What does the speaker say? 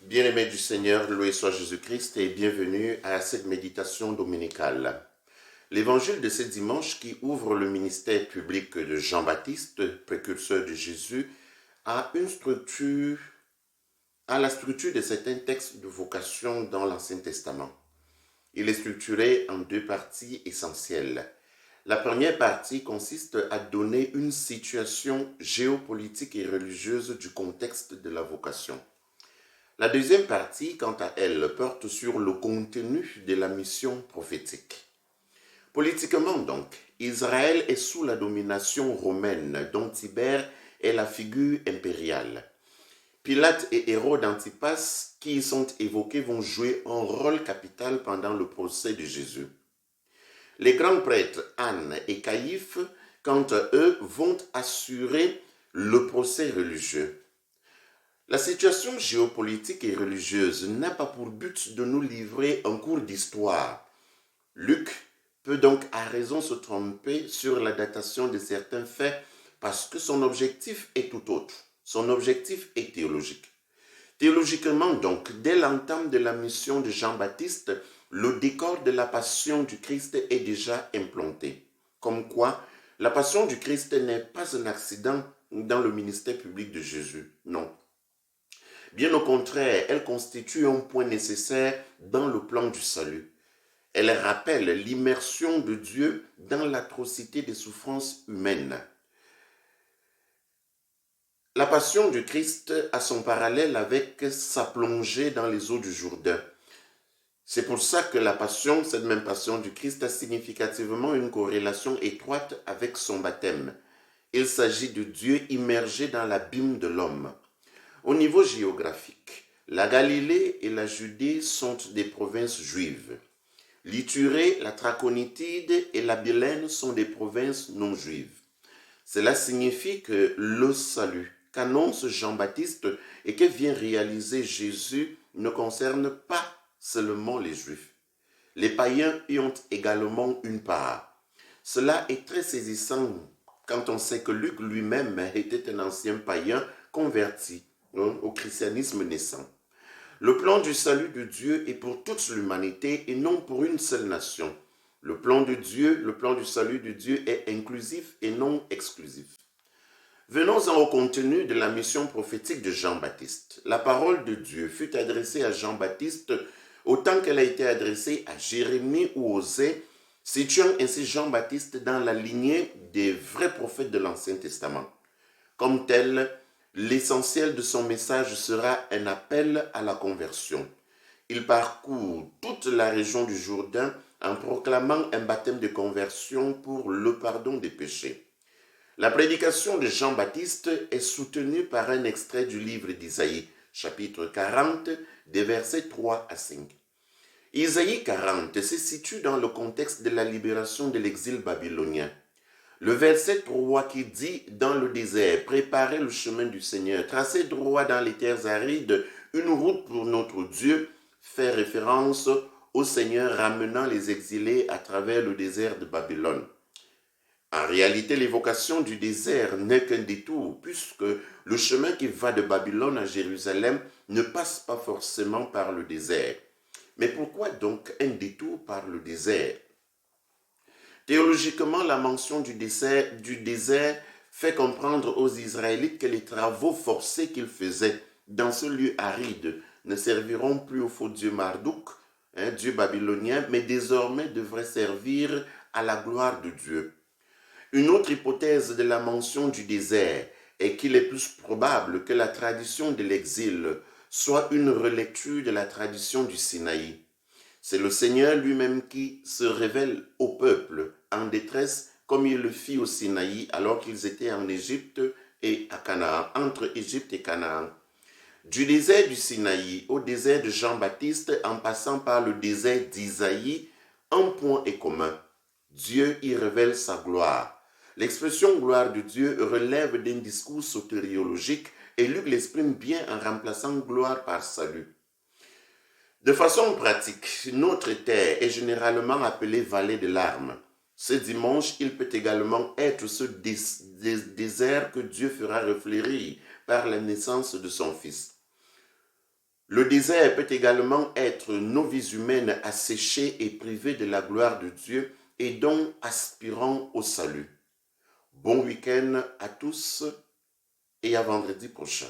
Bien-aimés du Seigneur, loué soit Jésus-Christ et bienvenue à cette méditation dominicale. L'évangile de ce dimanche qui ouvre le ministère public de Jean-Baptiste, précurseur de Jésus, a la structure de certains textes de vocation dans l'Ancien Testament. Il est structuré en deux parties essentielles. La première partie consiste à donner une situation géopolitique et religieuse du contexte de la vocation. La deuxième partie, quant à elle, porte sur le contenu de la mission prophétique. Politiquement donc, Israël est sous la domination romaine dont Tibère est la figure impériale. Pilate et Hérode Antipas, qui y sont évoqués, vont jouer un rôle capital pendant le procès de Jésus. Les grands prêtres Anne et Caïphe, quant à eux, vont assurer le procès religieux. La situation géopolitique et religieuse n'a pas pour but de nous livrer un cours d'histoire. Luc peut donc à raison se tromper sur la datation de certains faits parce que son objectif est tout autre. Son objectif est théologique. Théologiquement donc, dès l'entame de la mission de Jean-Baptiste, le décor de la passion du Christ est déjà implanté. Comme quoi, la passion du Christ n'est pas un accident dans le ministère public de Jésus, non. Bien au contraire, elle constitue un point nécessaire dans le plan du salut. Elle rappelle l'immersion de Dieu dans l'atrocité des souffrances humaines. La passion du Christ a son parallèle avec sa plongée dans les eaux du Jourdain. C'est pour ça que la passion, cette même passion du Christ, a significativement une corrélation étroite avec son baptême. Il s'agit de Dieu immergé dans l'abîme de l'homme. Au niveau géographique, la Galilée et la Judée sont des provinces juives. L'Ithurée, la Traconitide et la Bélène sont des provinces non juives. Cela signifie que le salut qu'annonce Jean-Baptiste et que vient réaliser Jésus ne concerne pas seulement les Juifs. Les païens y ont également une part. Cela est très saisissant quand on sait que Luc lui-même était un ancien païen converti au christianisme naissant. Le plan du salut de Dieu est pour toute l'humanité et non pour une seule nation. Le plan de Dieu, le plan du salut de Dieu est inclusif et non exclusif. Venons-en au contenu de la mission prophétique de Jean-Baptiste. La parole de Dieu fut adressée à Jean-Baptiste autant qu'elle a été adressée à Jérémie ou Osée, situant ainsi Jean-Baptiste dans la lignée des vrais prophètes de l'Ancien Testament. Comme tel, l'essentiel de son message sera un appel à la conversion. Il parcourt toute la région du Jourdain en proclamant un baptême de conversion pour le pardon des péchés. La prédication de Jean-Baptiste est soutenue par un extrait du livre d'Isaïe, chapitre 40, des versets 3 à 5. Isaïe 40 se situe dans le contexte de la libération de l'exil babylonien. Le verset 3 qui dit « Dans le désert, préparez le chemin du Seigneur, tracez droit dans les terres arides, une route pour notre Dieu » fait référence au Seigneur ramenant les exilés à travers le désert de Babylone. En réalité, l'évocation du désert n'est qu'un détour, puisque le chemin qui va de Babylone à Jérusalem ne passe pas forcément par le désert. Mais pourquoi donc un détour par le désert ? Théologiquement, la mention du désert fait comprendre aux Israélites que les travaux forcés qu'ils faisaient dans ce lieu aride ne serviront plus au faux dieu Marduk, dieu babylonien, mais désormais devraient servir à la gloire de Dieu. Une autre hypothèse de la mention du désert est qu'il est plus probable que la tradition de l'exil soit une relecture de la tradition du Sinaï. C'est le Seigneur lui-même qui se révèle au peuple en détresse comme il le fit au Sinaï alors qu'ils étaient en Égypte et à Canaan, entre Égypte et Canaan. Du désert du Sinaï au désert de Jean-Baptiste en passant par le désert d'Isaïe, un point est commun. Dieu y révèle sa gloire. L'expression gloire de Dieu relève d'un discours sotériologique et Luc l'exprime bien en remplaçant gloire par salut. De façon pratique, notre terre est généralement appelée vallée de larmes. Ce dimanche, il peut également être ce désert que Dieu fera refleurir par la naissance de son Fils. Le désert peut également être nos vies humaines asséchées et privées de la gloire de Dieu et donc aspirant au salut. Bon week-end à tous et à vendredi prochain.